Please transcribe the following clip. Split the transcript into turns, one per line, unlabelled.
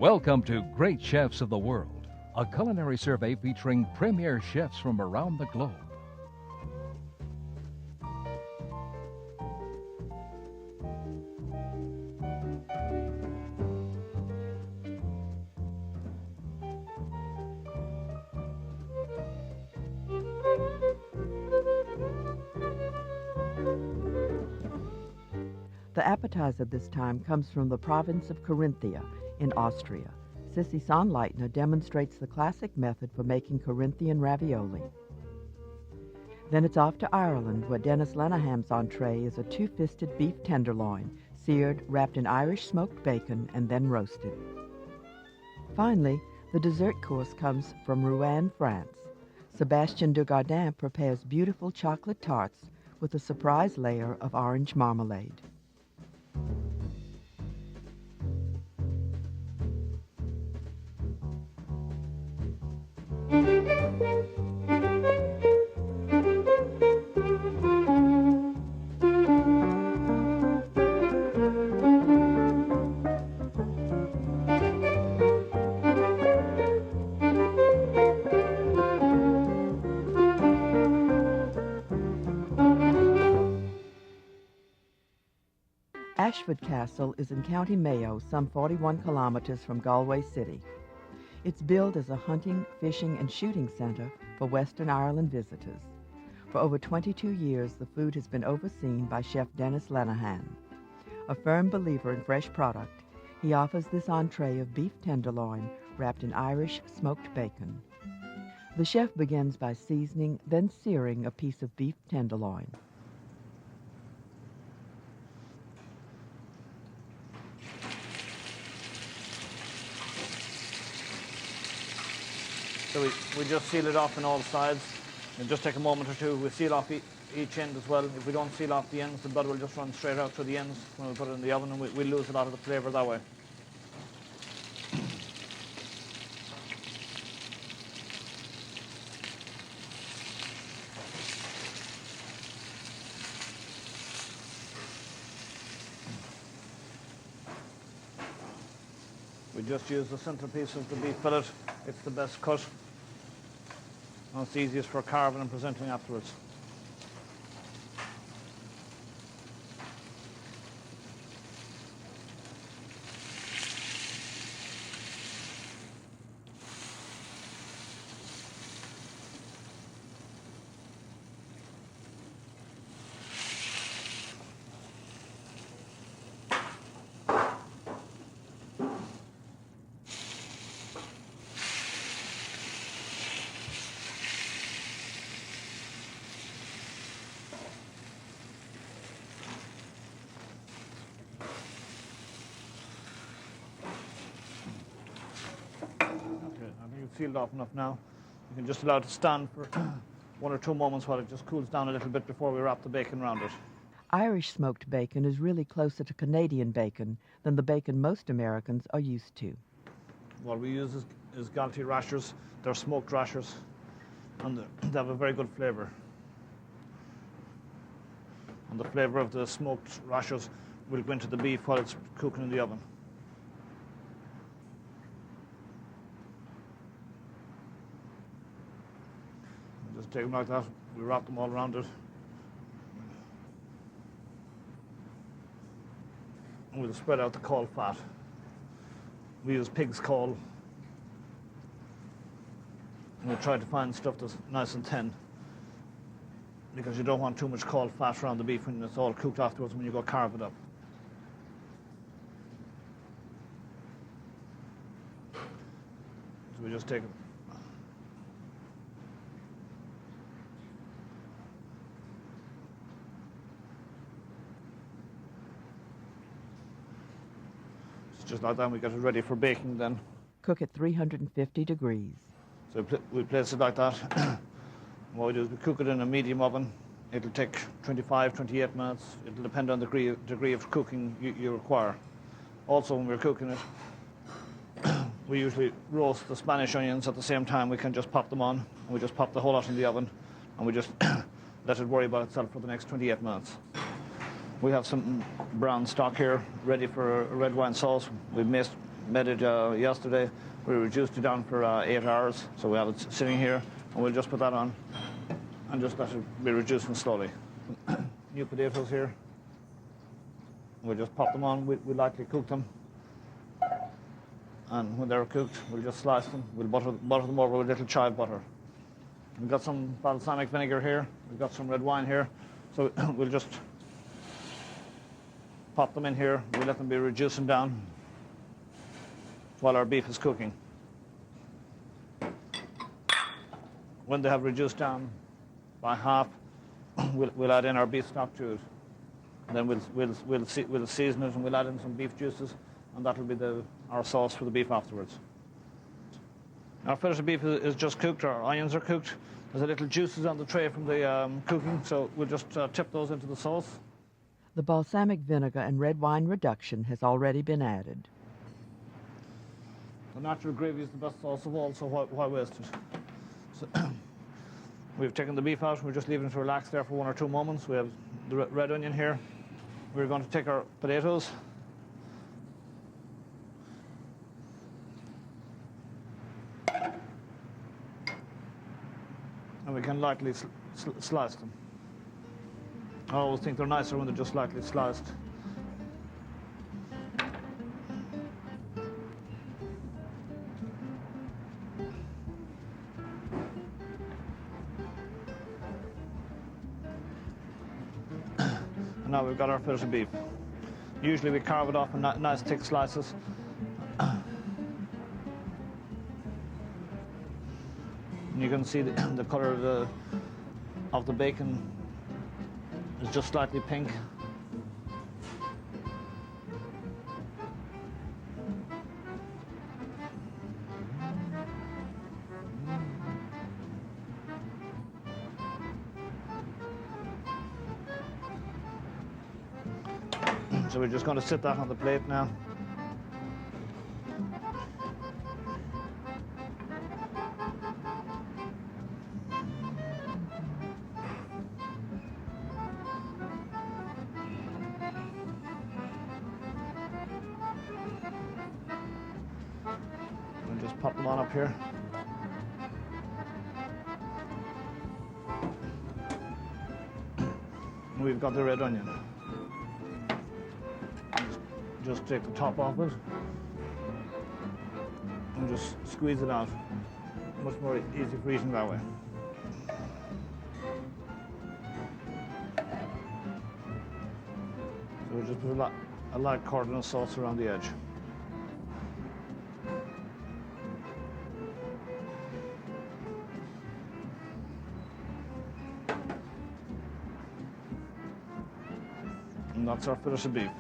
Welcome to Great Chefs of the World, a culinary survey featuring premier chefs from around the globe.
The appetizer this time comes from the province of Carinthia in Austria. Sissy Sonnleitner demonstrates the classic method for making Corinthian ravioli. Then it's off to Ireland, where Denis Lenihan's entree is a two-fisted beef tenderloin, seared, wrapped in Irish smoked bacon, and then roasted. Finally, the dessert course comes from Rouen, France. Sébastien Dugardin prepares beautiful chocolate tarts with a surprise layer of orange marmalade. Ashford Castle is in County Mayo, some 41 kilometers from Galway City. It's billed as a hunting, fishing, and shooting center for Western Ireland visitors. For over 22 years, the food has been overseen by Chef Denis Lenihan. A firm believer in fresh product, he offers this entree of beef tenderloin wrapped in Irish smoked bacon. The chef begins by seasoning, then searing a piece of beef tenderloin.
So we just seal it off on all sides. And just take a moment or two. We seal off each end as well. If we don't seal off the ends, the blood will just run straight out through the ends when we put it in the oven, and we'll lose a lot of the flavour that way. We just use the centre piece of the beef fillet. It's the best cut. And it's the easiest for carving and presenting afterwards. Sealed off enough now. You can just allow it to stand for 1 or 2 moments while it just cools down a little bit before we wrap the bacon around it.
Irish smoked bacon is really closer to Canadian bacon than the bacon most Americans are used to.
What we use is Galtee rashers. They're smoked rashers, and they have a very good flavour. And the flavour of the smoked rashers will go into the beef while it's cooking in the oven. Take them like that, we wrap them all around it. And we'll spread out the caul fat. We use pig's caul. And we try to find stuff that's nice and thin, because you don't want too much caul fat around the beef when it's all cooked afterwards when you go carve it up. So we just take it. Just like that, we get it ready for baking then.
Cook at 350 degrees.
So we place it like that. What we do is we cook it in a medium oven. It'll take 25, 28 minutes. It'll depend on the degree of cooking you require. Also, when we're cooking it, we usually roast the Spanish onions at the same time. We can just pop them on, and we just pop the whole lot in the oven, and we just let it worry about itself for the next 28 minutes. We have some brown stock here ready for a red wine sauce. We've made it yesterday. We reduced it down for 8 hours, so we have it sitting here, and we'll just put that on and just let it be reducing slowly. New potatoes here. We'll just pop them on. We lightly cook them, and when they're cooked, we'll just slice them. We'll butter them over with a little chive butter. We've got some balsamic vinegar here. We've got some red wine here, so we'll just pop them in here. We'll let them be reducing down while our beef is cooking. When they have reduced down by half, we'll add in our beef stock to it. And then we'll season it, and we'll add in some beef juices, and that'll be our sauce for the beef afterwards. Our fillet of beef is just cooked. Our onions are cooked. There's a little juices on the tray from the cooking, so we'll just tip those into the sauce.
The balsamic vinegar and red wine reduction has already been added.
The natural gravy is the best sauce of all, so why waste it? So we've taken the beef out, and we're just leaving it to relax there for 1 or 2 moments. We have the red onion here. We're going to take our potatoes. And we can lightly slice them. I always think they're nicer when they're just lightly sliced. And now we've got our fillet of beef. Usually we carve it off in nice thick slices. And you can see the color of the bacon is just slightly pink. So we're just going to sit that on the plate now. We'll just pop them on up here. And we've got the red onion. Just take the top off it and just squeeze it out. Much more easy for eating that way. So we'll just put a light cardamom sauce around the edge. And that's our fillet of beef.